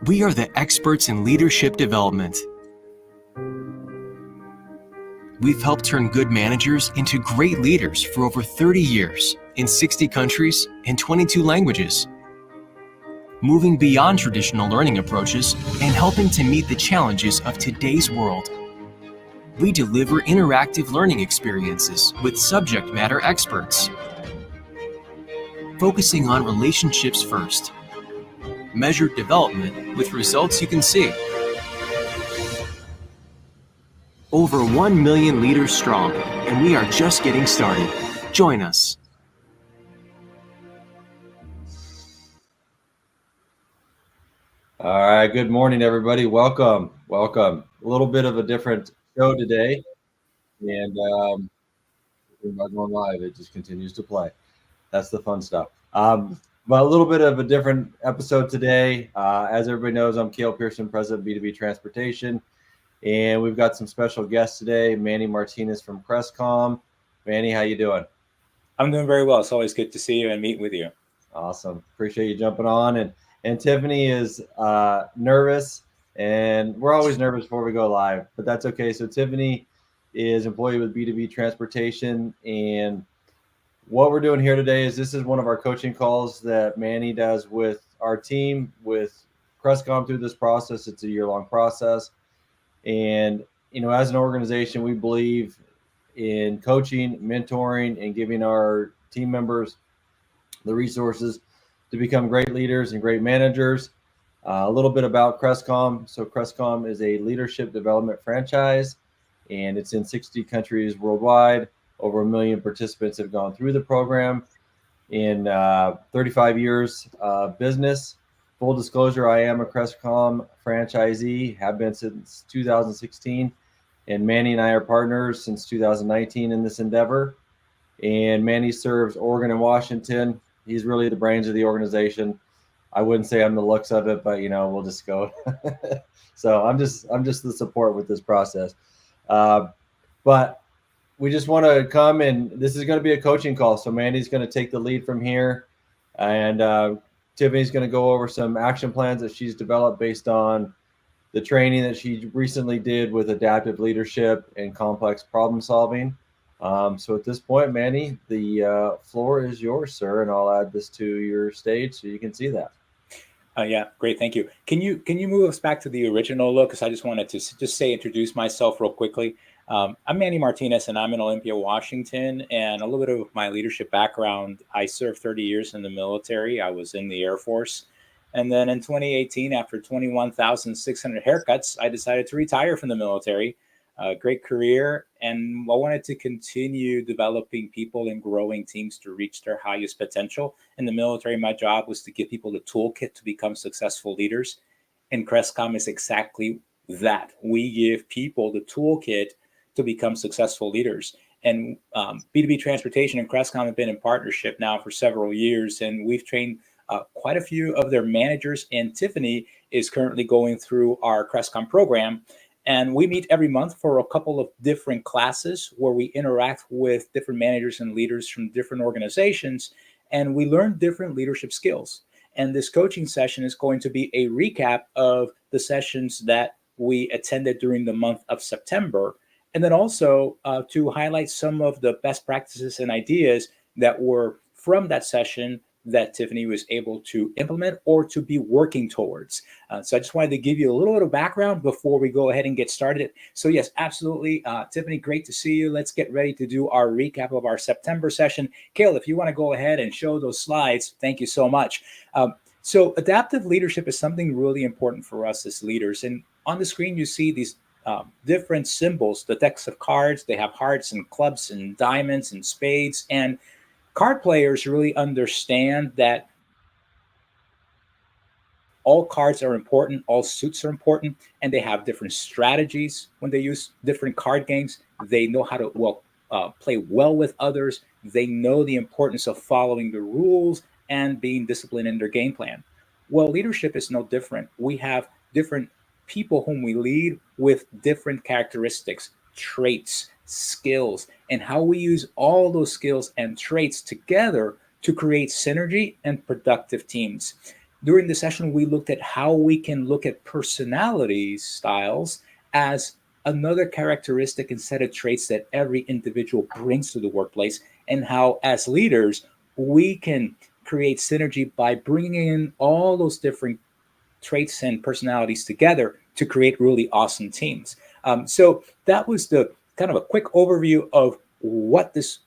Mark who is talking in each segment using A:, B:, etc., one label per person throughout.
A: We are the experts in leadership development. We've helped turn good managers into great leaders for over 30 years in 60 countries and 22 languages, moving beyond traditional learning approaches and helping to meet the challenges of today's world. We deliver interactive learning experiences with subject matter experts, focusing on relationships first. Measured development with results you can see. Over 1 million leaders strong, and we are just getting started. Join us.
B: All right, good morning, everybody. Welcome. A little bit of a different show today, and we're not going live. It just continues to play. That's the fun stuff. But a little bit of a different episode today. As everybody knows, I'm Cale Pearson, President of B2B Transportation, and we've got some special guests today. Manny Martinez from Crestcom. Manny, how you doing?
C: I'm doing very well. It's always good to see you and meet with you.
B: Awesome. Appreciate you jumping on. And Tiffany is nervous, and we're always nervous before we go live, but that's okay. So Tiffany is employee with B2B Transportation, and what we're doing here today is this is one of our coaching calls that Manny does with our team, with Crestcom through this process. It's a year-long process. And, as an organization, we believe in coaching, mentoring, and giving our team members the resources to become great leaders and great managers. A little bit about Crestcom. So Crestcom is a leadership development franchise, and it's in 60 countries worldwide. Over 1 million participants have gone through the program in 35 years of business. Full disclosure, I am a Crestcom franchisee, have been since 2016, and Manny and I are partners since 2019 in this endeavor. And Manny serves Oregon and Washington. He's really the brains of the organization. I wouldn't say I'm the looks of it, but we'll just go. So I'm just the support with this process. But we just want to come, and this is going to be a coaching call. So Mandy's going to take the lead from here, and Tiffany's going to go over some action plans that she's developed based on the training that she recently did with adaptive leadership and complex problem solving. So at this point, Manny, the floor is yours, sir, and I'll add this to your stage so you can see that.
C: Yeah, great, thank you. Can you move us back to the original look? Because I just wanted to introduce myself real quickly. I'm Manny Martinez, and I'm in Olympia, Washington. And a little bit of my leadership background: I served 30 years in the military. I was in the Air Force, and then in 2018, after 21,600 haircuts, I decided to retire from the military. Great career, and I wanted to continue developing people and growing teams to reach their highest potential. In the military, my job was to give people the toolkit to become successful leaders, and Crestcom is exactly that. We give people the toolkit to become successful leaders. And B2B Transportation and Crestcom have been in partnership now for several years, and we've trained quite a few of their managers, and Tiffany is currently going through our Crestcom program. And we meet every month for a couple of different classes where we interact with different managers and leaders from different organizations, and we learn different leadership skills. And this coaching session is going to be a recap of the sessions that we attended during the month of September, and then also to highlight some of the best practices and ideas that were from that session that Tiffany was able to implement or to be working towards. So I just wanted to give you a little bit of background before we go ahead and get started. So yes, absolutely. Tiffany, great to see you. Let's get ready to do our recap of our September session. Cale, if you want to go ahead and show those slides, thank you so much. So adaptive leadership is something really important for us as leaders. And on the screen, you see these different symbols, the decks of cards. They have hearts and clubs and diamonds and spades. And card players really understand that all cards are important, all suits are important, and they have different strategies when they use different card games. They know how to play well with others. They know the importance of following the rules and being disciplined in their game plan. Well, leadership is no different. We have different people whom we lead with different characteristics, traits, skills, and how we use all those skills and traits together to create synergy and productive teams. During the session, we looked at how we can look at personality styles as another characteristic and set of traits that every individual brings to the workplace, and how, as leaders, we can create synergy by bringing in all those different traits and personalities together to create really awesome teams. So that was the kind of a quick overview of what this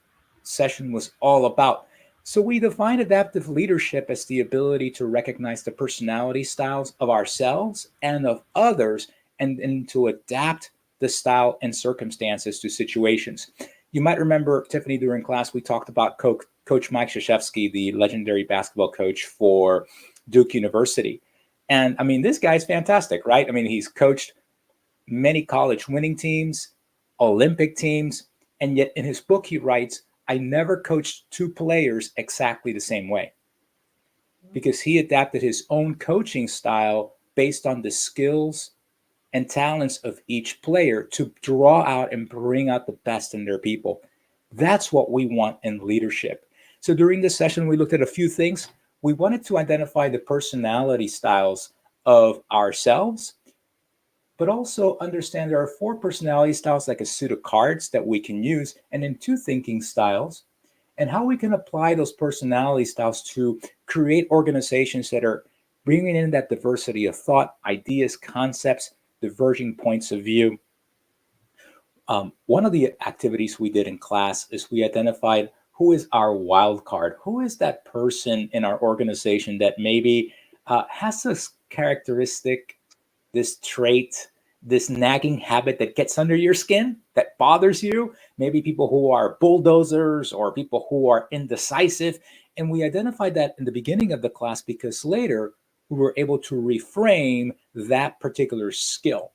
C: session was all about. So we define adaptive leadership as the ability to recognize the personality styles of ourselves and of others, and to adapt the style and circumstances to situations. You might remember, Tiffany, during class, we talked about Coach Mike Krzyzewski, the legendary basketball coach for Duke University. And I mean, this guy's fantastic, right? I mean, he's coached many college winning teams, Olympic teams, and yet in his book, he writes, I never coached two players exactly the same way, because he adapted his own coaching style based on the skills and talents of each player to draw out and bring out the best in their people. That's what we want in leadership. So during this session, we looked at a few things. We wanted to identify the personality styles of ourselves, but also understand there are 4 personality styles, like a suit of cards that we can use, and then 2 thinking styles, and how we can apply those personality styles to create organizations that are bringing in that diversity of thought, ideas, concepts, diverging points of view. One of the activities we did in class is we identified who is our wild card. Who is that person in our organization that maybe has this characteristic, this trait, this nagging habit that gets under your skin, that bothers you? Maybe people who are bulldozers or people who are indecisive. And we identified that in the beginning of the class because later we were able to reframe that particular skill.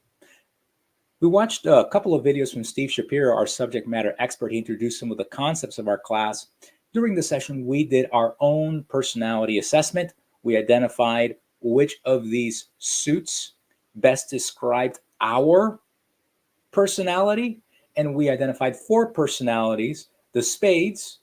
C: We watched a couple of videos from Steve Shapiro, our subject matter expert. He introduced some of the concepts of our class. During the session, we did our own personality assessment. We identified which of these suits best described our personality, and we identified 4 personalities: the spades,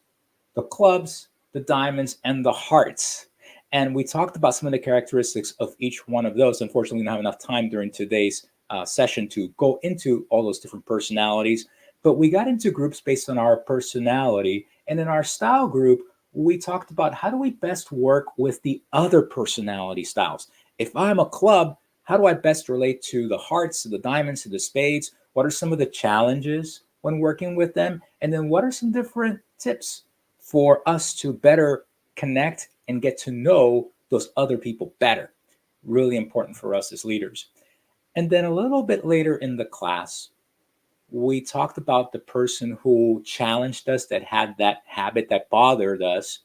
C: the clubs, the diamonds, and the hearts. And we talked about some of the characteristics of each one of those. Unfortunately, we don't have enough time during today's session to go into all those different personalities, but we got into groups based on our personality. And in our style group, we talked about how do we best work with the other personality styles. If I'm a club, how do I best relate to the hearts, to the diamonds, to the spades? What are some of the challenges when working with them? And then what are some different tips for us to better connect and get to know those other people better? Really important for us as leaders. And then a little bit later in the class, we talked about the person who challenged us, that had that habit that bothered us,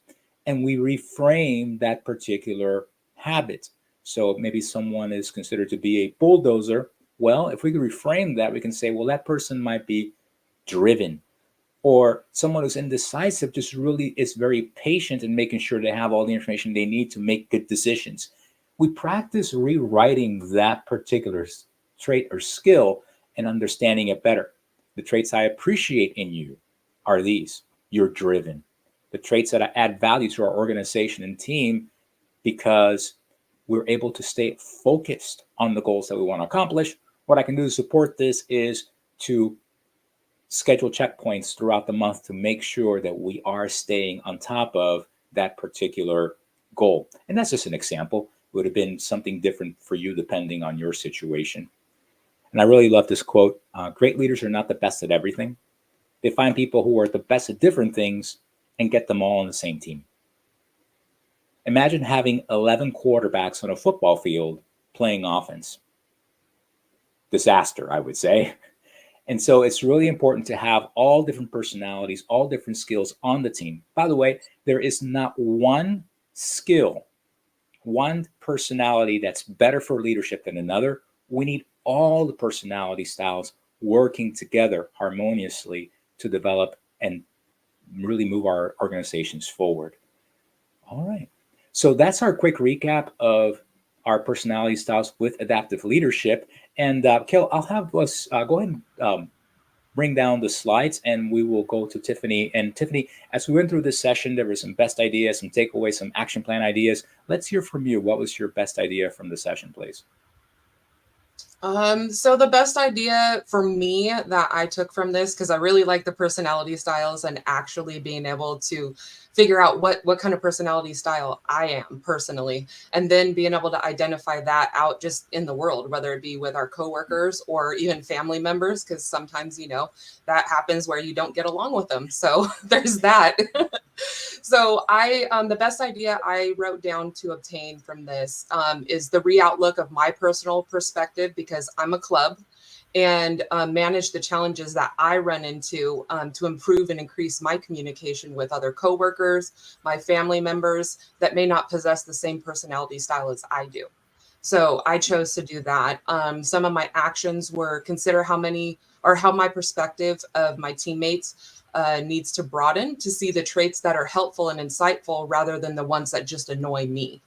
C: and we reframed that particular habit. So maybe someone is considered to be a bulldozer. Well, if we could reframe that, we can say, well, that person might be driven. Or someone who's indecisive just really is very patient in making sure they have all the information they need to make good decisions. We practice rewriting that particular trait or skill and understanding it better. The traits I appreciate in you are these: you're driven. The traits that I add value to our organization and team because we're able to stay focused on the goals that we want to accomplish. What I can do to support this is to schedule checkpoints throughout the month to make sure that we are staying on top of that particular goal. And that's just an example. It would have been something different for you depending on your situation. And I really love this quote: great leaders are not the best at everything. They find people who are the best at different things and get them all on the same team. Imagine having 11 quarterbacks on a football field playing offense. Disaster, I would say. And so it's really important to have all different personalities, all different skills on the team. By the way, there is not one skill, one personality that's better for leadership than another. We need all the personality styles working together harmoniously to develop and really move our organizations forward. All right. So that's our quick recap of our personality styles with adaptive leadership. And Cale, I'll have us go ahead and bring down the slides and we will go to Tiffany. And Tiffany, as we went through this session, there were some best ideas, some takeaways, some action plan ideas. Let's hear from you. What was your best idea from the session, please?
D: So the best idea for me that I took from this, because I really like the personality styles and actually being able to figure out what kind of personality style I am personally, and then being able to identify that out just in the world, whether it be with our coworkers or even family members, because sometimes, you know, that happens where you don't get along with them. So there's that. So the best idea I wrote down to obtain from this is the re-outlook of my personal perspective, because I'm a club, and manage the challenges that I run into to improve and increase my communication with other coworkers, my family members that may not possess the same personality style as I do. So I chose to do that. Some of my actions were consider how my perspective of my teammates needs to broaden to see the traits that are helpful and insightful rather than the ones that just annoy me.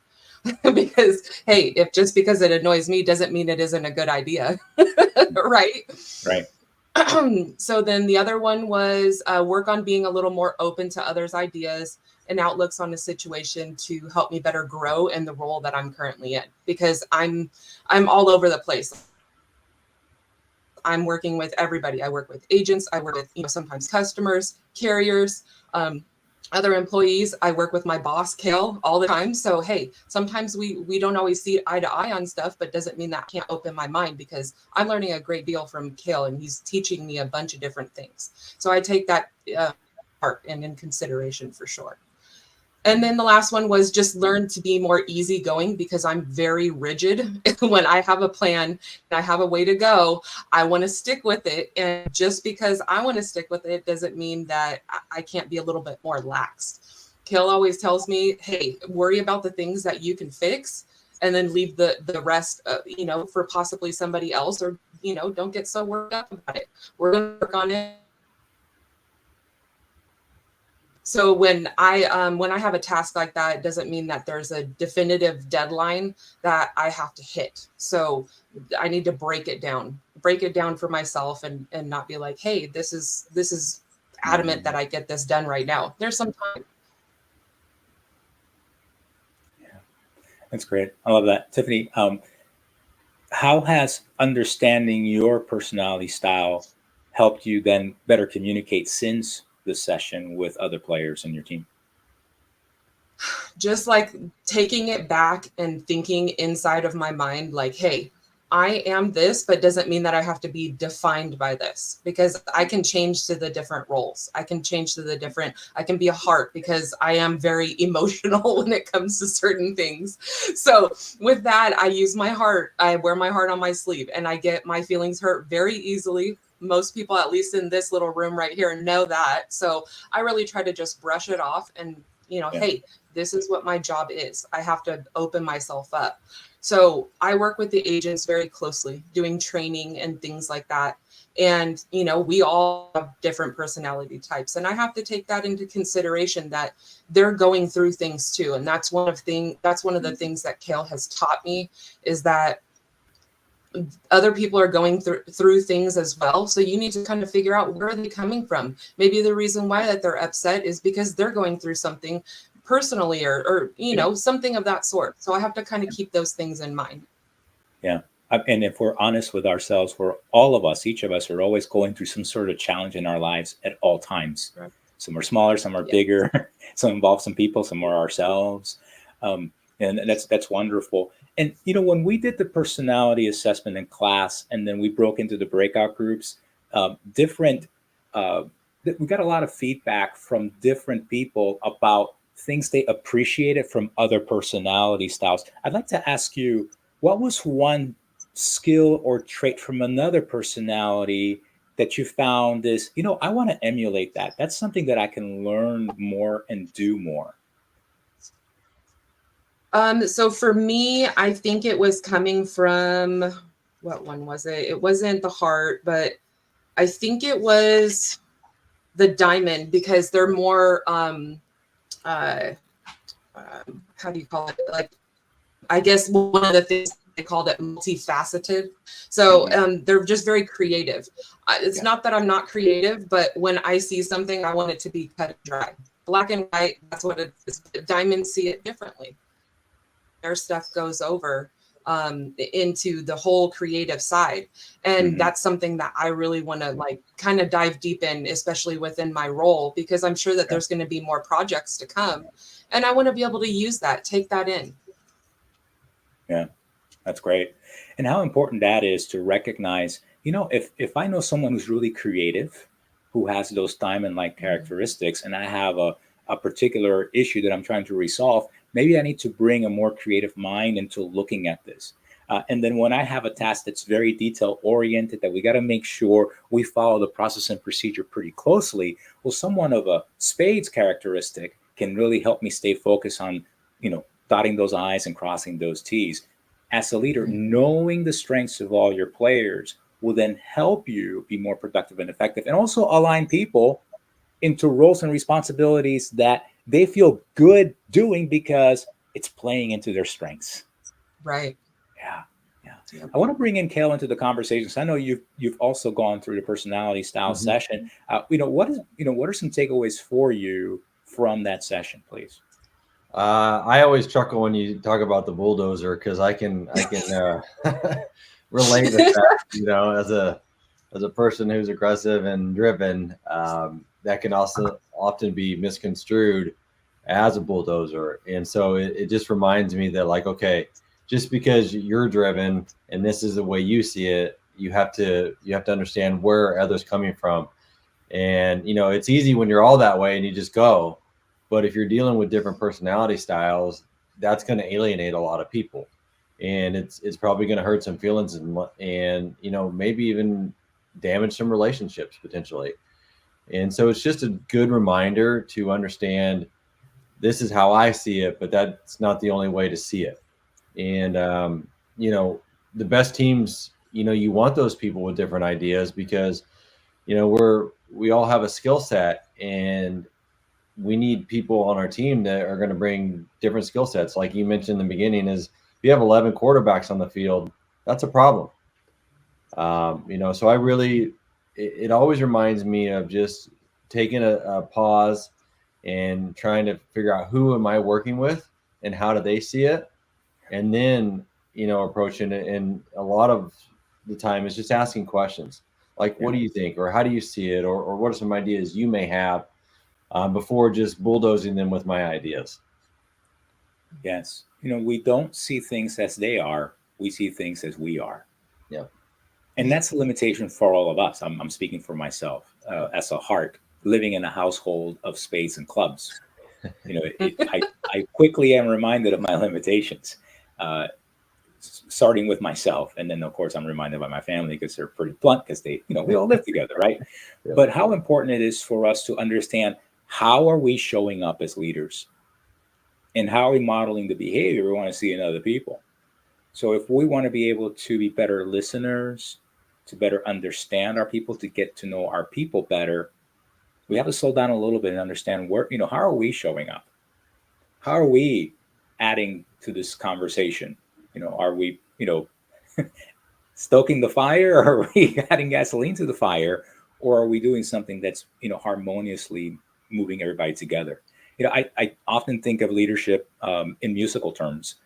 D: Because, hey, if just because it annoys me doesn't mean it isn't a good idea. Right?
C: Right.
D: So then the other one was work on being a little more open to others' ideas and outlooks on the situation to help me better grow in the role that I'm currently in, because I'm all over the place. I'm working with everybody. I work with agents. I work with, you know, sometimes customers, carriers, other employees. I work with my boss, Cale, all the time. So, hey, sometimes we don't always see eye to eye on stuff, but doesn't mean that I can't open my mind, because I'm learning a great deal from Cale and he's teaching me a bunch of different things. So I take that part and in consideration for sure. And then the last one was just learn to be more easygoing, because I'm very rigid. When I have a plan and I have a way to go, I want to stick with it. And just because I want to stick with it doesn't mean that I can't be a little bit more lax. Cale always tells me, hey, worry about the things that you can fix and then leave the rest, you know, for possibly somebody else, or, you know, don't get so worked up about it. We're going to work on it. So when I have a task like that, it doesn't mean that there's a definitive deadline that I have to hit. So I need to break it down for myself, and not be like, hey, this is adamant that I get this done right now. There's some time.
C: Yeah, that's great. I love that. Tiffany, how has understanding your personality style helped you then better communicate since the session with other players in your team?
D: Just like taking it back and thinking inside of my mind, like, hey, I am this, but doesn't mean that I have to be defined by this, because I can change to the different roles. I can be a heart, because I am very emotional when it comes to certain things. So with that, I use my heart. I wear my heart on my sleeve, and I get my feelings hurt very easily. Most people, at least in this little room right here, know that. So I really try to just brush it off and, you know, hey, this is what my job is. I have to open myself up. So I work with the agents very closely, doing training and things like that. And, you know, we all have different personality types, and I have to take that into consideration, that they're going through things too. And that's one of the things that Cale has taught me, is that other people are going through things as well. So you need to kind of figure out, where are they coming from? Maybe the reason why that they're upset is because they're going through something personally, or you know, something of that sort. So I have to kind of keep those things in mind.
C: Yeah. And if we're honest with ourselves, each of us are always going through some sort of challenge in our lives at all times. Right. Some are smaller, some are bigger, some involve some people, some are ourselves. And that's wonderful. And, you know, when we did the personality assessment in class, and then we broke into the breakout groups, we got a lot of feedback from different people about things they appreciated from other personality styles. I'd like to ask you, what was one skill or trait from another personality that you found is, you know, I want to emulate that. That's something that I can learn more and do more.
D: So for me, I think it was coming from, what one was it? It wasn't the heart, but I think it was the diamond, because they're more, how do you call it? Like, I guess one of the things they called it multifaceted. So they're just very creative. It's not that I'm not creative, but when I see something, I want it to be cut and dry. Black and white, that's what it is. Diamonds see it differently. Their stuff goes over into the whole creative side. And that's something that I really want to like kind of dive deep in, especially within my role, because I'm sure that there's going to be more projects to come. And I want to be able to use that, take that in.
C: Yeah, that's great. And how important that is to recognize, you know, if I know someone who's really creative, who has those diamond-like characteristics, and I have a particular issue that I'm trying to resolve, maybe I need to bring a more creative mind into looking at this. And then when I have a task that's very detail oriented, that we got to make sure we follow the process and procedure pretty closely, well, someone of a spades characteristic can really help me stay focused on, you know, dotting those I's and crossing those T's. As a leader, knowing the strengths of all your players will then help you be more productive and effective, and also align people into roles and responsibilities that they feel good doing because it's playing into their strengths.
D: Right.
C: Yeah. I want to bring in Cale into the conversation. So I know you've also gone through the personality style session. What are some takeaways for you from that session, please?
B: I always chuckle when you talk about the bulldozer, because I can relate to that. You know, as a person who's aggressive and driven, that can also often be misconstrued as a bulldozer. And so it just reminds me that, like, okay, just because you're driven and this is the way you see it, you have to understand where others coming from. And, you know, it's easy when you're all that way and you just go. But if you're dealing with different personality styles, that's going to alienate a lot of people. And it's probably going to hurt some feelings and, you know, maybe even damage some relationships potentially. And so it's just a good reminder to understand this is how I see it, but that's not the only way to see it. And, you know, the best teams, you know, you want those people with different ideas, because, you know, we all have a skill set, and we need people on our team that are going to bring different skill sets. Like you mentioned in the beginning, is if you have 11 quarterbacks on the field, that's a problem. You know, so it always reminds me of just taking a pause and trying to figure out who am I working with and how do they see it. And then, you know, approaching it. And a lot of the time is just asking questions like, what do you think? Or how do you see it? Or what are some ideas you may have, before just bulldozing them with my ideas?
C: Yes. You know, we don't see things as they are. We see things as we are.
B: Yeah.
C: And that's a limitation for all of us. I'm speaking for myself, as a heart living in a household of spades and clubs. You know, I quickly am reminded of my limitations, starting with myself. And then, of course, I'm reminded by my family, because they're pretty blunt, because they, you know, we all live together, right?
B: Yeah.
C: But how important it is for us to understand, how are we showing up as leaders? And how are we modeling the behavior we want to see in other people? So if we want to be able to be better listeners, to better understand our people, to get to know our people better, we have to slow down a little bit and understand where, you know, how are we showing up? How are we adding to this conversation? You know, are we, you know, stoking the fire? Or are we adding gasoline to the fire? Or are we doing something that's, you know, harmoniously moving everybody together? You know, I often think of leadership in musical terms.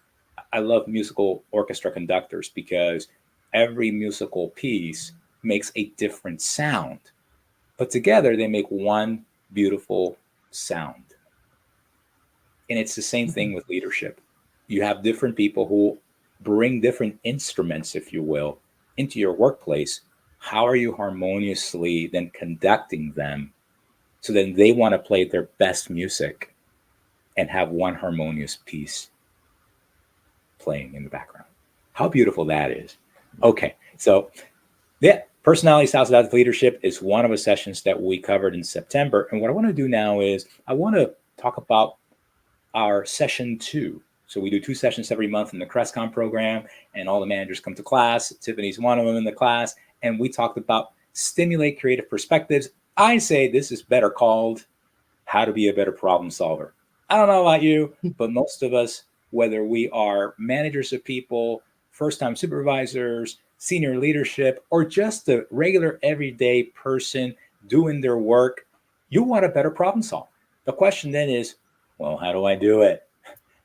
C: I love musical orchestra conductors, because every musical piece makes a different sound, but together they make one beautiful sound. And it's the same thing with leadership. You have different people who bring different instruments, if you will, into your workplace. How are you harmoniously then conducting them, so then they want to play their best music and have one harmonious piece playing in the background? How beautiful that is. Okay, so yeah, personality styles of leadership is one of the sessions that we covered in September. And what I want to do now is I want to talk about our session 2. So we do 2 sessions every month in the Crestcom program, and all the managers come to class. Tiffany's one of them in the class, and we talked about stimulate creative perspectives. I say this is better called how to be a better problem solver. I don't know about you, but most of us, whether we are managers of people, first-time supervisors, senior leadership, or just the regular everyday person doing their work, you want to better problem solve. The question then is, well, how do I do it?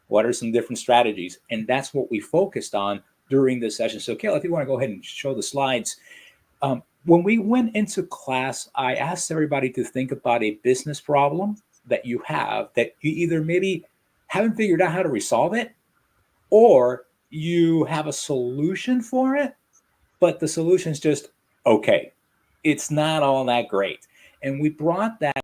C: What are some different strategies? And that's what we focused on during this session. So, Cale, if you want to go ahead and show the slides. When we went into class, I asked everybody to think about a business problem that you have that you either maybe haven't figured out how to resolve it, or you have a solution for it, but the solution is just okay. It's not all that great. And we brought that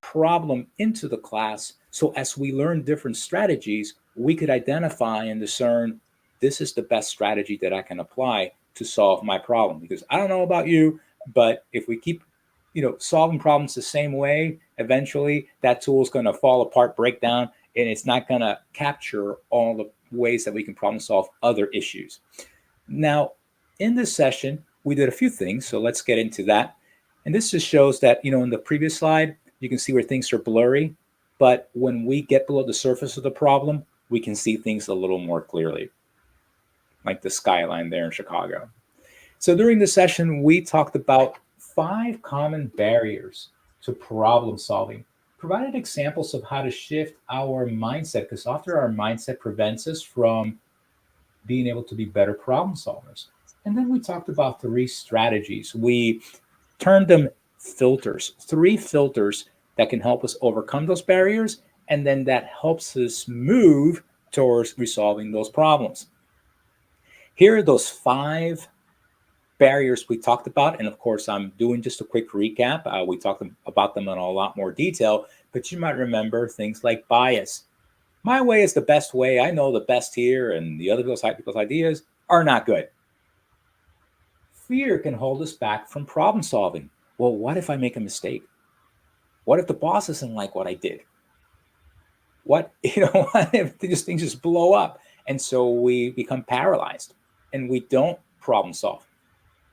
C: problem into the class so as we learn different strategies, we could identify and discern this is the best strategy that I can apply to solve my problem. Because I don't know about you, but if we keep solving problems the same way, eventually that tool is going to fall apart, break down, and it's not going to capture all the ways that we can problem solve other issues. Now, in this session, we did a few things, so let's get into that. And this just shows that, in the previous slide, you can see where things are blurry, but when we get below the surface of the problem, we can see things a little more clearly, like the skyline there in Chicago. So during the session, we talked about 5 common barriers to problem solving, provided examples of how to shift our mindset, because often our mindset prevents us from being able to be better problem solvers. And then we talked about 3 strategies. We termed them filters, 3 filters that can help us overcome those barriers, and then that helps us move towards resolving those problems. Here are those 5 barriers we talked about. And of course, I'm doing just a quick recap. We talked about them in a lot more detail, but you might remember things like bias. My way is the best way. I know the best here, and the other people's ideas are not good. Fear can hold us back from problem solving. Well, what if I make a mistake? What if the boss doesn't like what I did? What if these things just blow up? And so we become paralyzed and we don't problem solve.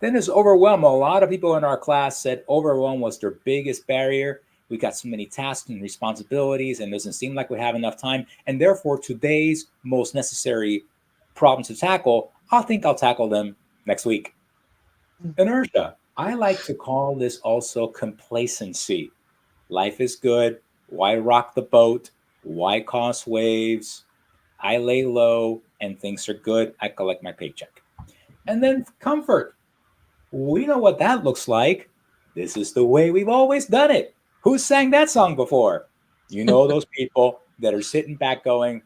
C: Then there's overwhelm. A lot of people in our class said overwhelm was their biggest barrier. We got so many tasks and responsibilities, and it doesn't seem like we have enough time. And therefore, today's most necessary problems to tackle, I think I'll tackle them next week. Inertia. I like to call this also complacency. Life is good. Why rock the boat? Why cause waves? I lay low and things are good. I collect my paycheck. And then comfort. We know what that looks like. This is the way we've always done it. Who sang that song before? Those people that are sitting back going,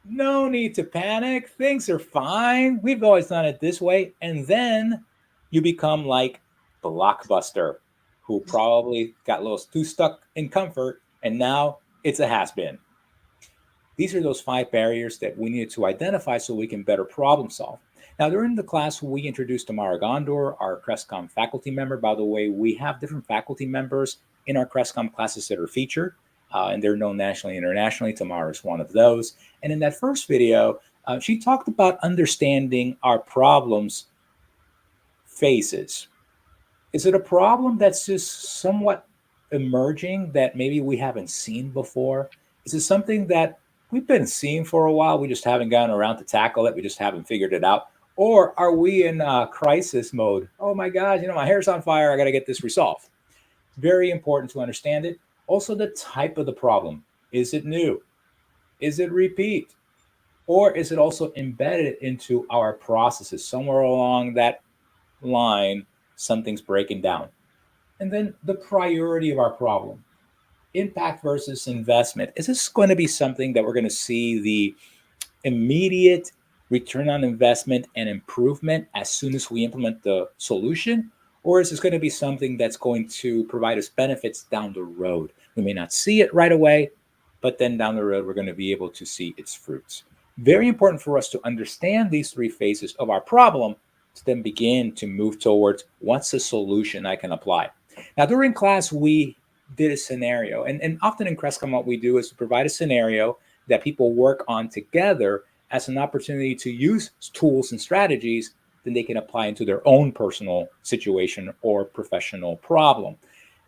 C: no need to panic. Things are fine. We've always done it this way. And then you become like Blockbuster, who probably got a little too stuck in comfort, and now it's a has-been. These are those 5 barriers that we need to identify so we can better problem solve. Now, during the class, we introduced Tamara Gondor, our Crestcom faculty member. By the way, we have different faculty members in our Crestcom classes that are featured, and they're known nationally and internationally. Tamara is one of those. And in that first video, she talked about understanding our problems phases. Is it a problem that's just somewhat emerging that maybe we haven't seen before? Is it something that we've been seeing for a while? We just haven't gotten around to tackle it. We just haven't figured it out. Or are we in crisis mode? Oh my God, my hair's on fire. I got to get this resolved. Very important to understand it. Also, the type of the problem. Is it new? Is it repeat? Or is it also embedded into our processes? Somewhere along that line, something's breaking down. And then the priority of our problem. Impact versus investment. Is this going to be something that we're going to see the immediate return on investment and improvement as soon as we implement the solution? Or is this going to be something that's going to provide us benefits down the road? We may not see it right away, but then down the road, we're going to be able to see its fruits. Very important for us to understand these 3 phases of our problem to then begin to move towards what's the solution I can apply. Now, during class, we did a scenario. And often in Crestcom, what we do is to provide a scenario that people work on together as an opportunity to use tools and strategies that they can apply into their own personal situation or professional problem.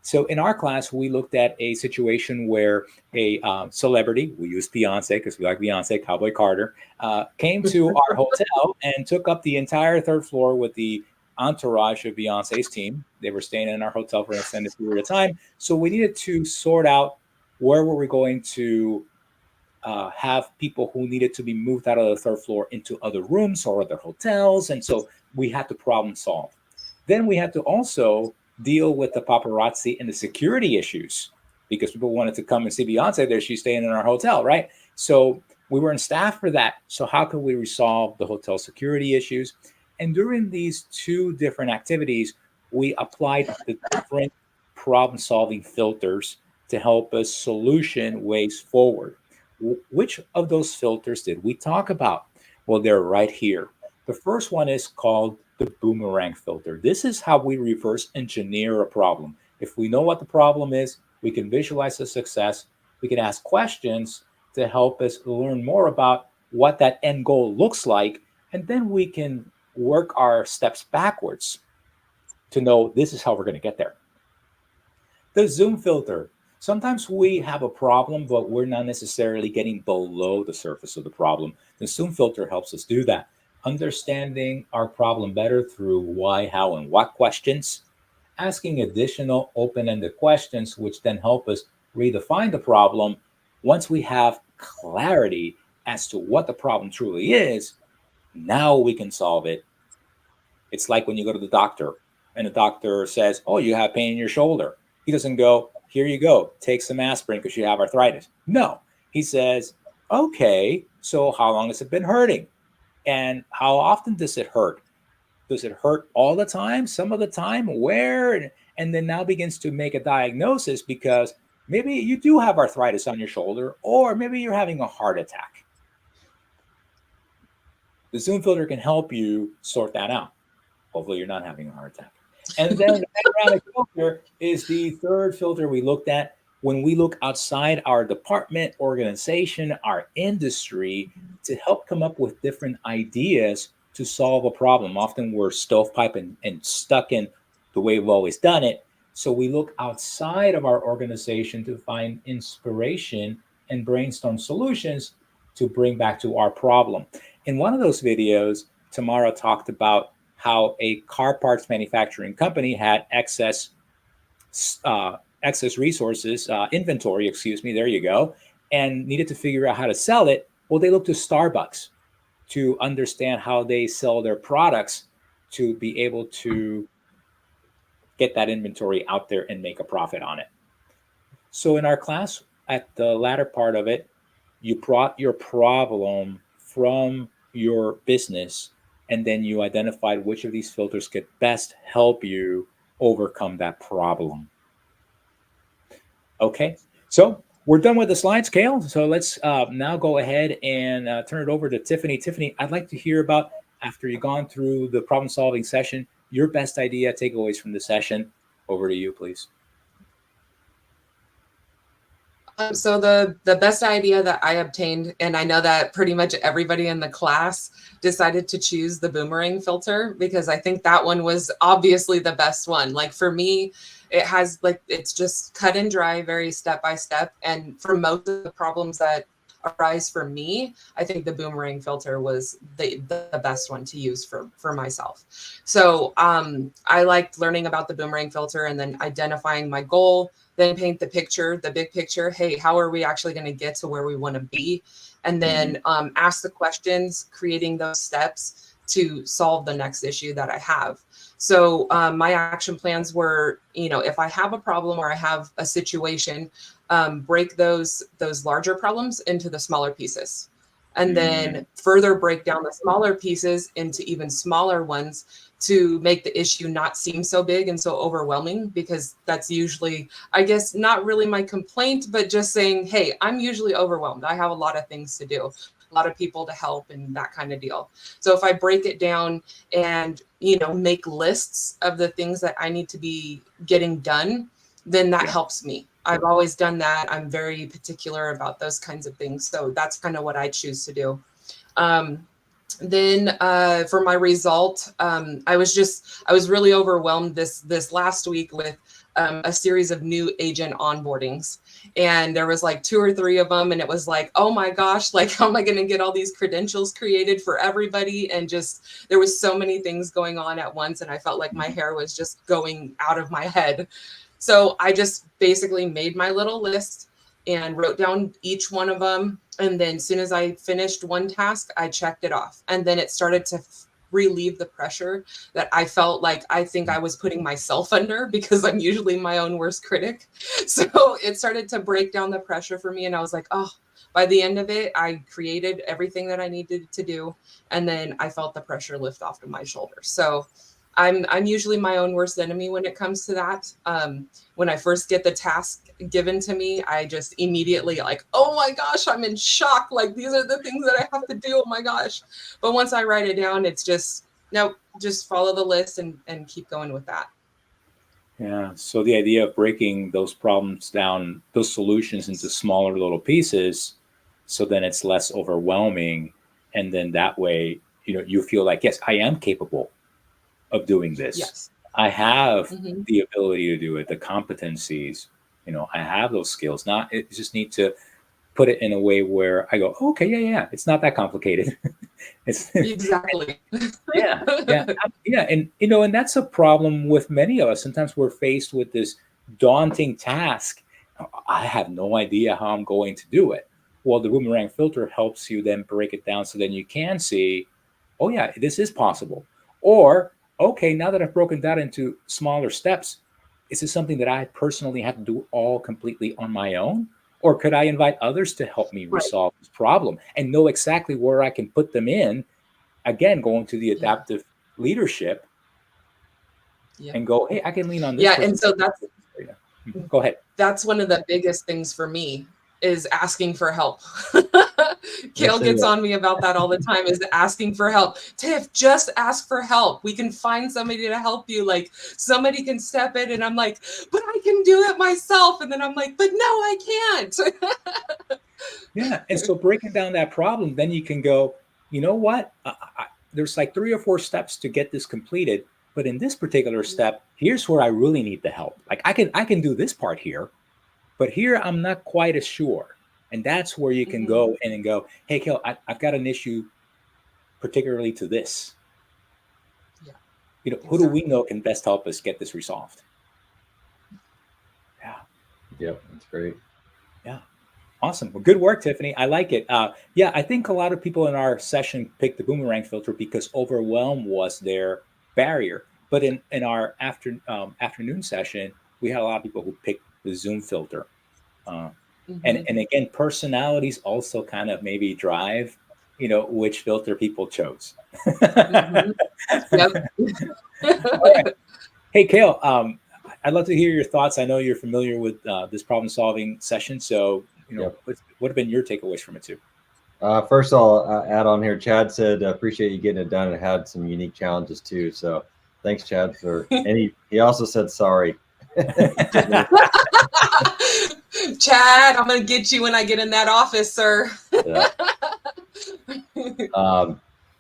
C: So in our class, we looked at a situation where a celebrity, we used Beyonce because we like Beyonce, Cowboy Carter, came to our hotel and took up the entire third floor with the entourage of Beyonce's team. They were staying in our hotel for an extended period of time. So we needed to sort out where were we going to have people who needed to be moved out of the third floor into other rooms or other hotels. And so we had to problem solve. Then we had to also deal with the paparazzi and the security issues because people wanted to come and see Beyonce there. She's staying in our hotel, right? So we weren't staffed for that. So how could we resolve the hotel security issues? And during these two different activities, we applied the different problem-solving filters to help us solution ways forward. Which of those filters did we talk about? Well, they're right here. The first one is called the boomerang filter. This is how we reverse engineer a problem. If we know what the problem is, we can visualize the success. We can ask questions to help us learn more about what that end goal looks like. And then we can work our steps backwards to know this is how we're going to get there. The zoom filter. Sometimes we have a problem, but we're not necessarily getting below the surface of the problem. The zoom filter helps us do that. Understanding our problem better through why, how, and what questions, asking additional open-ended questions, which then help us redefine the problem. Once we have clarity as to what the problem truly is, now we can solve it. It's like when you go to the doctor and the doctor says, oh, you have pain in your shoulder. He doesn't go, here you go, take some aspirin because you have arthritis. No, he says, okay, so how long has it been hurting? And how often does it hurt? Does it hurt all the time? Some of the time? Where? And then now begins to make a diagnosis because maybe you do have arthritis on your shoulder, or maybe you're having a heart attack. The zoom filter can help you sort that out. Hopefully you're not having a heart attack. And then the panoramic filter is the third filter we looked at when we look outside our department, organization, our industry to help come up with different ideas to solve a problem. Often we're stovepipe and stuck in the way we've always done it. So we look outside of our organization to find inspiration and brainstorm solutions to bring back to our problem. In one of those videos, Tamara talked about how a car parts manufacturing company had excess resources, inventory, there you go, and needed to figure out how to sell it. Well, they looked to Starbucks to understand how they sell their products to be able to get that inventory out there and make a profit on it. So in our class, at the latter part of it, you brought your problem from your business, and then you identified which of these filters could best help you overcome that problem. Okay, so we're done with the slides, Cale. So let's now go ahead and turn it over to Tiffany. Tiffany, I'd like to hear about, after you've gone through the problem-solving session, your best idea, takeaways from the session. Over to you, please.
D: So the best idea that I obtained, and I know that pretty much everybody in the class decided to choose the boomerang filter because I think that one was obviously the best one. Like for me, it has it's just cut and dry, very step by step. And for most of the problems that arise for me, I think the boomerang filter was the best one to use for myself. So I liked learning about the boomerang filter and then identifying my goal, then paint the picture, the big picture. Hey, how are we actually going to get to where we want to be? And then ask the questions, creating those steps to solve the next issue that I have. So my action plans were, if I have a problem or I have a situation, break those larger problems into the smaller pieces. And then further break down the smaller pieces into even smaller ones to make the issue not seem so big and so overwhelming, because that's usually, I guess, not really my complaint, but just saying, hey, I'm usually overwhelmed. I have a lot of things to do, a lot of people to help and that kind of deal. So if I break it down and, make lists of the things that I need to be getting done, then that helps me. I've always done that. I'm very particular about those kinds of things. So that's kind of what I choose to do. Then for my result, I was really overwhelmed this last week with a series of new agent onboardings. And there was like 2 or 3 of them. And it was like, oh my gosh, like, how am I going to get all these credentials created for everybody? And just, there was so many things going on at once. And I felt like my hair was just going out of my head. So I just basically made my little list and wrote down each one of them. And then as soon as I finished one task, I checked it off. And then it started to relieve the pressure that I felt like I think I was putting myself under, because I'm usually my own worst critic. So it started to break down the pressure for me. And I was like, oh, by the end of it, I created everything that I needed to do. And then I felt the pressure lift off of my shoulders. So I'm usually my own worst enemy when it comes to that. When I first get the task given to me, I just immediately like, oh my gosh, I'm in shock. Like, these are the things that I have to do. Oh my gosh. But once I write it down, it's just, no, just follow the list and keep going with that.
C: Yeah. So the idea of breaking those problems down, those solutions into smaller little pieces, so then it's less overwhelming. And then that way, you feel like, yes, I am capable of doing this.
D: Yes.
C: I have the ability to do it, the competencies, I have those skills. I just need to put it in a way where I go, okay, yeah, it's not that complicated. It's
D: exactly.
C: yeah. And that's a problem with many of us. Sometimes we're faced with this daunting task. I have no idea how I'm going to do it. Well, the boomerang filter helps you then break it down so then you can see, oh yeah, this is possible. Or, okay, now that I've broken that into smaller steps, is this something that I personally have to do all completely on my own? Or could I invite others to help me resolve this problem and know exactly where I can put them in? Again, going to the adaptive leadership and go, hey, I can lean on this.
D: Yeah, and so that's,
C: go ahead.
D: That's one of the biggest things for me, is asking for help. Cale gets on me about that all the time, is asking for help. Tiff, just ask for help. We can find somebody to help you. Like, somebody can step in, and I'm like, but I can do it myself. And then I'm like, but no, I can't.
C: Yeah. And so breaking down that problem, then you can go, you know what? There's like 3 or 4 steps to get this completed. But in this particular step, here's where I really need the help. Like, I can do this part here, but here I'm not quite as sure. And that's where you can go in and go, hey, Cale, I've got an issue particularly to this. Yeah. Who do we know can best help us get this resolved? Yeah.
B: Yep, that's great.
C: Yeah. Awesome. Well, good work, Tiffany. I like it. Yeah, I think a lot of people in our session picked the boomerang filter because overwhelm was their barrier. But in our afternoon session, we had a lot of people who picked the Zoom filter. And again, personalities also kind of maybe drive, which filter people chose.
D: Yep.
C: Okay. Hey, Cale, I'd love to hear your thoughts. I know you're familiar with this problem-solving session. So, what have been your takeaways from it too?
B: First, I'll add on here. Chad said, appreciate you getting it done. It had some unique challenges too. So thanks, Chad, and he also said, sorry.
D: Chad, I'm going to get you when I get in that office, sir.
B: Yeah.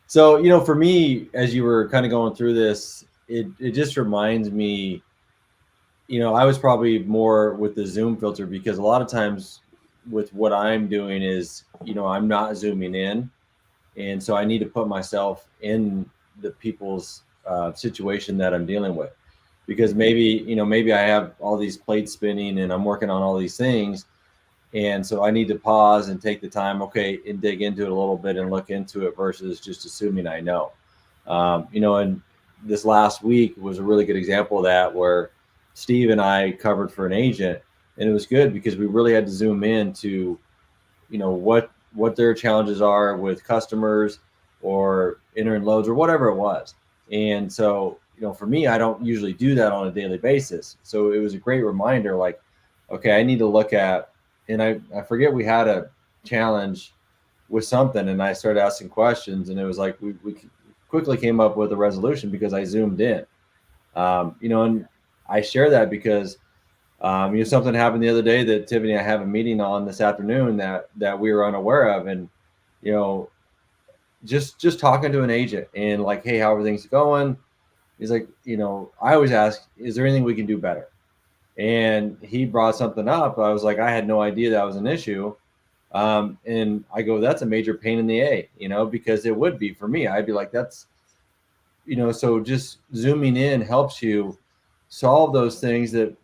B: So, for me, as you were kind of going through this, it just reminds me, I was probably more with the Zoom filter, because a lot of times with what I'm doing is, I'm not zooming in. And so I need to put myself in the people's situation that I'm dealing with. Because maybe I have all these plates spinning and I'm working on all these things. And so I need to pause and take the time, and dig into it a little bit and look into it versus just assuming I know. And this last week was a really good example of that, where Steve and I covered for an agent, and it was good because we really had to zoom in to, what their challenges are with customers or entering loads or whatever it was. And so, for me, I don't usually do that on a daily basis. So it was a great reminder, like, okay, I need to look at, and I forget, we had a challenge with something, and I started asking questions, and it was like, we quickly came up with a resolution because I zoomed in. And I share that because, something happened the other day that Tiffany and I have a meeting on this afternoon that we were unaware of. And, just talking to an agent and like, hey, how are things going? He's like, I always ask, is there anything we can do better? And he brought something up. I was like, I had no idea that was an issue. And I go, that's a major pain in the A, because it would be for me. I'd be like, that's, so just zooming in helps you solve those things that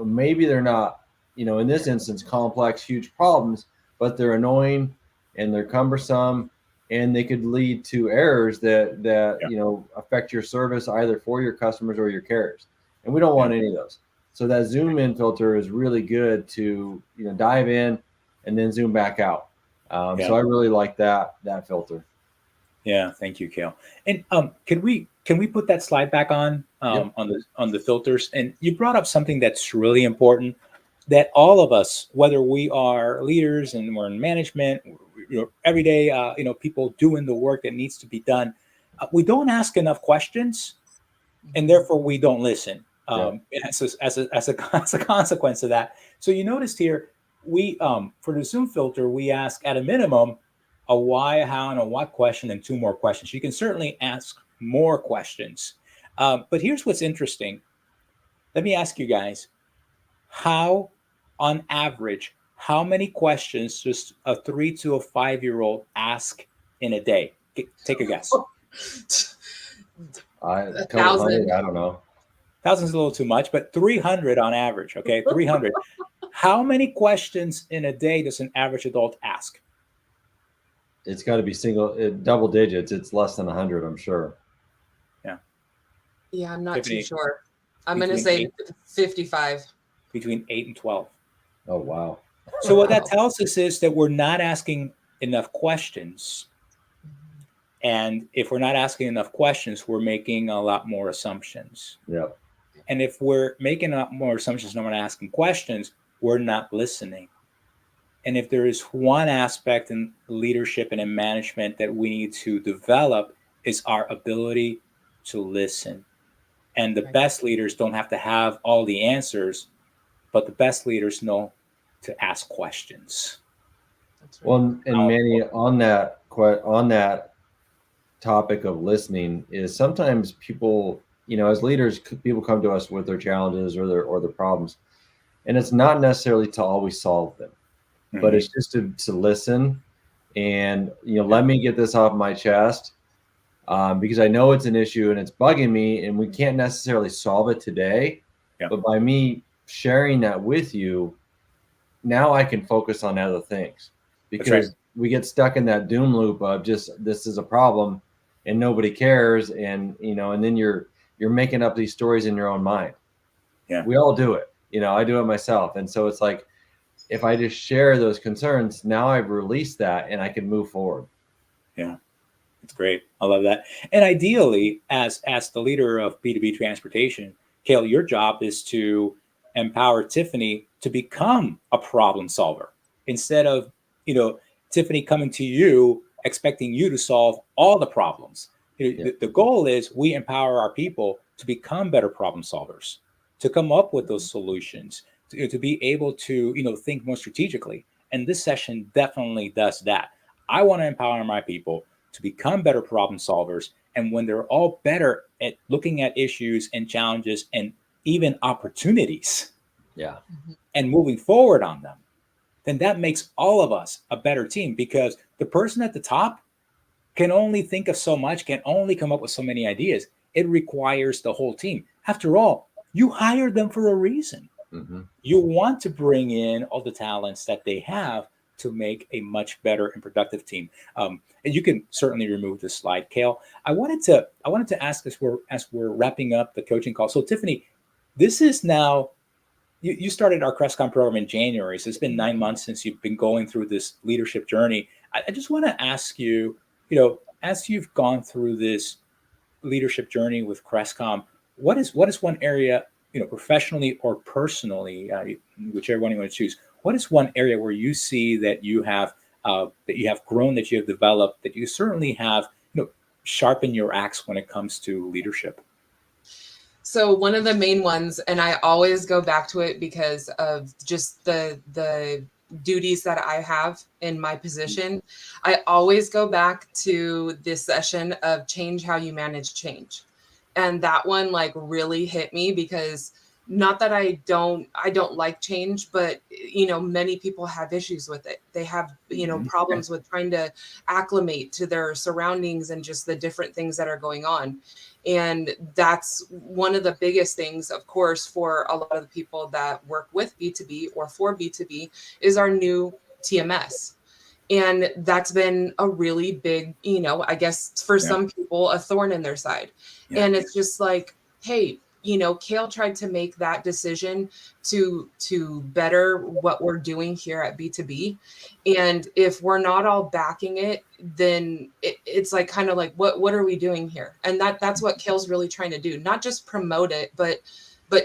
B: maybe they're not, in this instance, complex, huge problems, but they're annoying and they're cumbersome, and they could lead to errors that affect your service either for your customers or your carriers. And we don't want any of those. So that zoom in filter is really good to, dive in and then zoom back out. So I really like that filter.
C: Yeah, thank you, Cale. And can we put that slide back on on the filters? And you brought up something that's really important, that all of us, whether we are leaders and we're in management, every day, people doing the work that needs to be done, we don't ask enough questions, and therefore we don't listen. As a consequence of that. So you noticed here, we for the Zoom filter, we ask at a minimum a why, a how, and a what question, and 2 more questions. You can certainly ask more questions. But here's what's interesting. Let me ask you guys, how, on average, how many questions does a 3 to a 5-year-old ask in a day? Take a guess.
B: A couple hundred, I don't know.
C: 1,000 is a little too much, but 300 on average, okay? 300. How many questions in a day does an average adult ask?
B: It's got to be double digits. It's less than 100, I'm sure.
D: Yeah, I'm not
C: Tiffany,
D: too sure. I'm going to say 55.
C: Between 8 and 12.
B: Oh, wow.
C: So what that tells us is that we're not asking enough questions. And if we're not asking enough questions, we're making a lot more assumptions.
B: Yep.
C: And if we're making a lot more assumptions and we're not asking questions, we're not listening. And if there is one aspect in leadership and in management that we need to develop, is our ability to listen. And the best leaders don't have to have all the answers, but the best leaders know to ask questions.
B: Well, and Manny, on that topic of listening, is sometimes people, as leaders, people come to us with their challenges or their problems, and it's not necessarily to always solve them. But it's just to listen and, let me get this off my chest, because I know it's an issue and it's bugging me, and we can't necessarily solve it today. But by me sharing that with you, now I can focus on other things, because we get stuck in that doom loop of just, this is a problem and nobody cares. And, and then you're making up these stories in your own mind. Yeah. We all do it. I do it myself. And so it's like, if I just share those concerns, now I've released that and I can move forward.
C: Yeah, it's great. I love that. And ideally, as the leader of B2B transportation, Cale, your job is to empower Tiffany to become a problem solver, instead of, Tiffany coming to you expecting you to solve all the problems. The goal is we empower our people to become better problem solvers, to come up with those solutions, to be able to, think more strategically. And this session definitely does that. I want to empower my people to become better problem solvers. And when they're all better at looking at issues and challenges and even opportunities, and moving forward on them, then that makes all of us a better team, because the person at the top can only think of so much, can only come up with so many ideas. It requires the whole team. After all, you hired them for a reason. You want to bring in all the talents that they have to make a much better and productive team. And you can certainly remove this slide, Cale. I wanted to ask, as we're wrapping up the coaching call. So Tiffany, this is now, you started our Crestcom program in January. So it's been 9 months since you've been going through this leadership journey. I just want to ask you, as you've gone through this leadership journey with Crestcom, what is one area, professionally or personally, whichever one you want to choose, what is one area where you see that you have grown, that you have developed, that you certainly have, sharpened your axe when it comes to leadership?
D: So one of the main ones, and I always go back to it because of just the duties that I have in my position, I always go back to this session of change how you manage change. And that one really hit me, because not that I don't like change, but many people have issues with it. They have, problems with trying to acclimate to their surroundings and just the different things that are going on. And that's one of the biggest things, of course, for a lot of the people that work with B2B or for B2B is our new TMS. And that's been a really big, I guess for some people, a thorn in their side. Yeah. And it's just like, hey, Cale tried to make that decision to better what we're doing here at B2B. And if we're not all backing it, then it's like kind of like, what are we doing here? And that's what Cale's really trying to do, not just promote it, but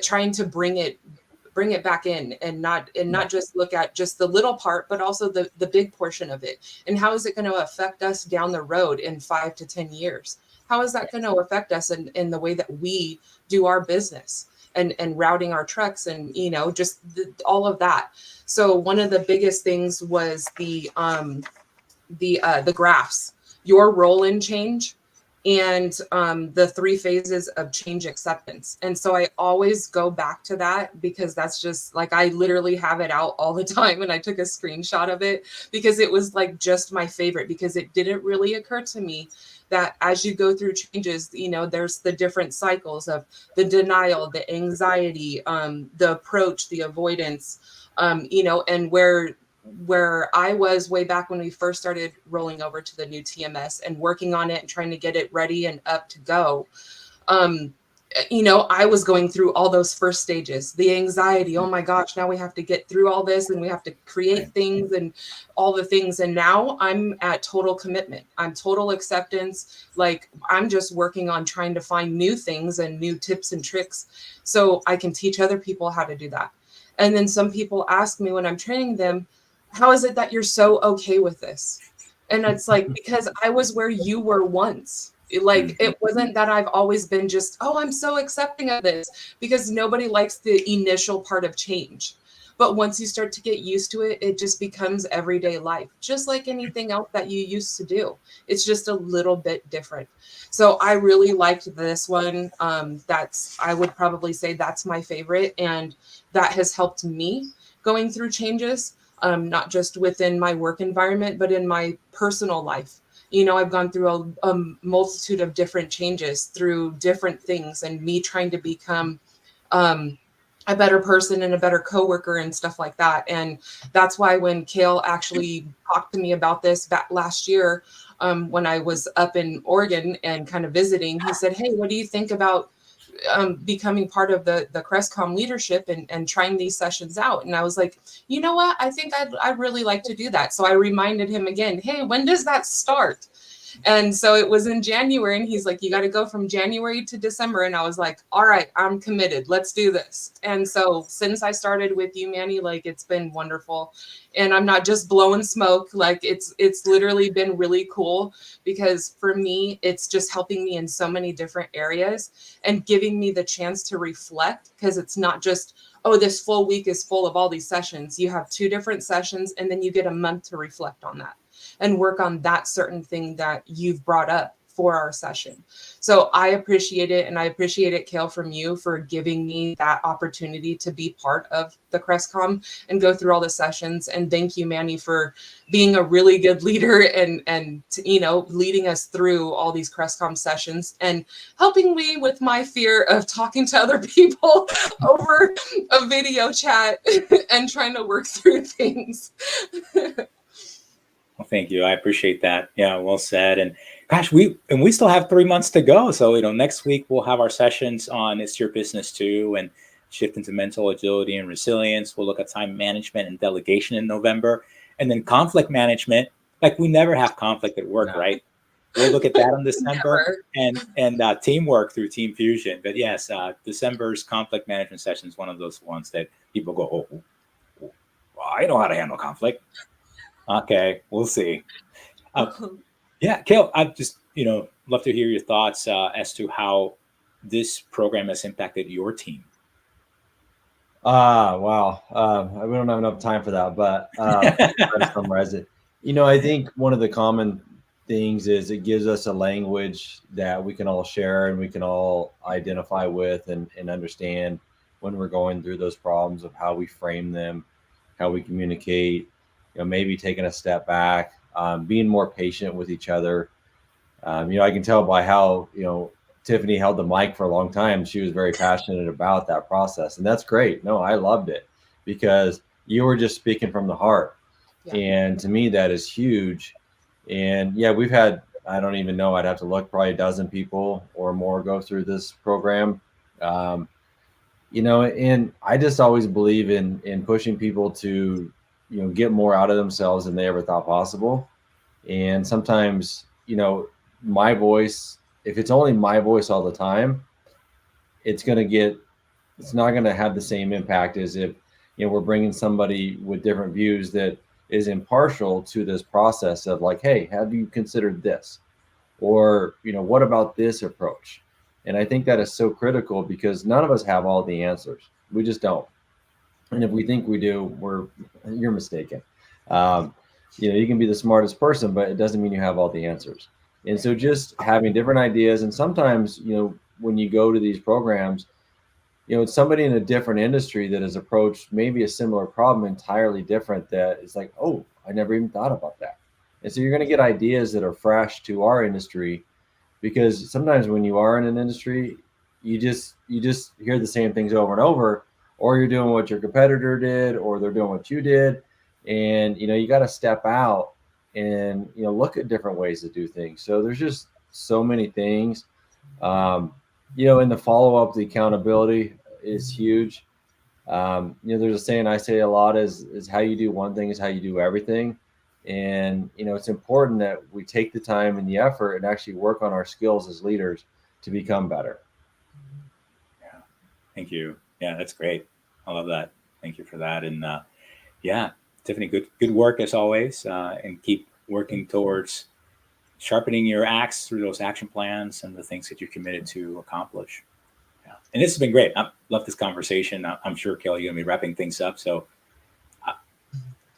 D: trying to bring it back in and not just look at just the little part, but also the big portion of it. And how is it going to affect us down the road in 5 to 10 years? How is that going to affect us in the way that we do our business and routing our trucks and, just all of that. So one of the biggest things was the graphs, your role in change, and the 3 phases of change acceptance. And so I always go back to that because that's just like, I literally have it out all the time. And I took a screenshot of it because it was like just my favorite, because it didn't really occur to me that as you go through changes, there's the different cycles of the denial, the anxiety, the approach, the avoidance, and where I was way back when we first started rolling over to the new TMS and working on it and trying to get it ready and up to go. I was going through all those first stages, the anxiety. Oh my gosh, now we have to get through all this and we have to create things and all the things. And now I'm at total commitment. I'm total acceptance. Like I'm just working on trying to find new things and new tips and tricks so I can teach other people how to do that. And then some people ask me when I'm training them, how is it that you're so okay with this? And it's like, because I was where you were once. Like, it wasn't that I've always been just, oh, I'm so accepting of this, because nobody likes the initial part of change. But once you start to get used to it, it just becomes everyday life, just like anything else that you used to do. It's just a little bit different. So I really liked this one. I would probably say that's my favorite. And that has helped me going through changes, not just within my work environment, but in my personal life. I've gone through a multitude of different changes through different things, and me trying to become a better person and a better coworker and stuff like that. And that's why when Cale actually talked to me about this back last year, when I was up in Oregon and kind of visiting, he said, hey, what do you think about becoming part of the Crestcom leadership and trying these sessions out? And I was like, you know what? I think I'd really like to do that. So I reminded him again, hey, when does that start? And so it was in January, and he's like, you got to go from January to December. And I was like, all right, I'm committed. Let's do this. And so since I started with you, Manny, like, it's been wonderful. And I'm not just blowing smoke. Like, it's literally been really cool, because for me, it's just helping me in so many different areas and giving me the chance to reflect, because it's not just, oh, this full week is full of all these sessions. You have 2 different sessions, and then you get a month to reflect on that and work on that certain thing that you've brought up for our session. So I appreciate it. And I appreciate it, Cale, from you for giving me that opportunity to be part of the Crestcom and go through all the sessions. And thank you, Manny, for being a really good leader and leading us through all these Crestcom sessions and helping me with my fear of talking to other people over a video chat and trying to work through things.
C: Well, thank you. I appreciate that. Yeah, well said. And gosh, we still have 3 months to go. So, next week we'll have our sessions on It's Your Business Too, and shift into mental agility and resilience. We'll look at time management and delegation in November, and then conflict management. Like, we never have conflict at work, right? We'll look at that in December, and teamwork through Team Fusion. But yes, December's conflict management session is one of those ones that people go, oh, I know how to handle conflict. Okay, we'll see. Yeah, Cale, I'd just love to hear your thoughts as to how this program has impacted your team.
B: Wow. We don't have enough time for that, but to summarize it. I think one of the common things is it gives us a language that we can all share and we can all identify with and understand when we're going through those problems, of how we frame them, how we communicate, maybe taking a step back, being more patient with each other. I can tell by how, Tiffany held the mic for a long time. She was very passionate about that process, and that's great. No, I loved it because you were just speaking from the heart. Yeah. And to me, that is huge. And yeah, we've had, I don't even know, I'd have to look, probably a dozen people or more go through this program. And I just always believe in pushing people to, get more out of themselves than they ever thought possible. And sometimes, my voice, if it's only my voice all the time, it's not going to have the same impact as if, we're bringing somebody with different views that is impartial to this process of like, hey, have you considered this? Or, what about this approach? And I think that is so critical because none of us have all the answers. We just don't. And if we think we do, you're mistaken. You can be the smartest person, but it doesn't mean you have all the answers. And so just having different ideas, and sometimes, when you go to these programs, it's somebody in a different industry that has approached maybe a similar problem entirely different, that is like, oh, I never even thought about that. And so you're going to get ideas that are fresh to our industry, because sometimes when you are in an industry, you just hear the same things over and over, or you're doing what your competitor did, or they're doing what you did. And, you got to step out and, look at different ways to do things. So there's just so many things, in the follow-up, the accountability is huge. There's a saying I say a lot is how you do one thing is how you do everything. And, it's important that we take the time and the effort and actually work on our skills as leaders to become better.
C: Yeah. Thank you. Yeah, that's great. I love that. Thank you for that. And yeah, Tiffany, good work as always, and keep working towards sharpening your axe through those action plans and the things that you're committed to accomplish. Yeah. And this has been great. I love this conversation. I'm sure, Cale, you're going to be wrapping things up. So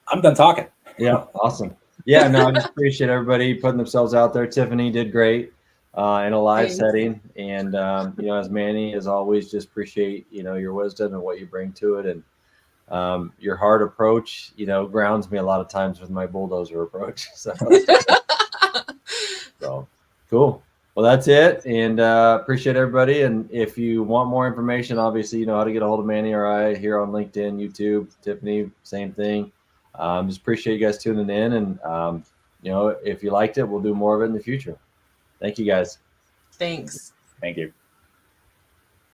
C: I'm done talking.
B: Yeah, awesome. Yeah, no, I just appreciate everybody putting themselves out there. Tiffany did great in a live setting. And, as Manny, as always, just appreciate, your wisdom and what you bring to it. And your hard approach, grounds me a lot of times with my bulldozer approach. So cool. Well, that's it. And appreciate everybody. And if you want more information, obviously, you know how to get a hold of Manny or I here on LinkedIn, YouTube, Tiffany, same thing. Just appreciate you guys tuning in. And, if you liked it, we'll do more of it in the future. Thank you, guys.
D: Thanks.
C: Thank you.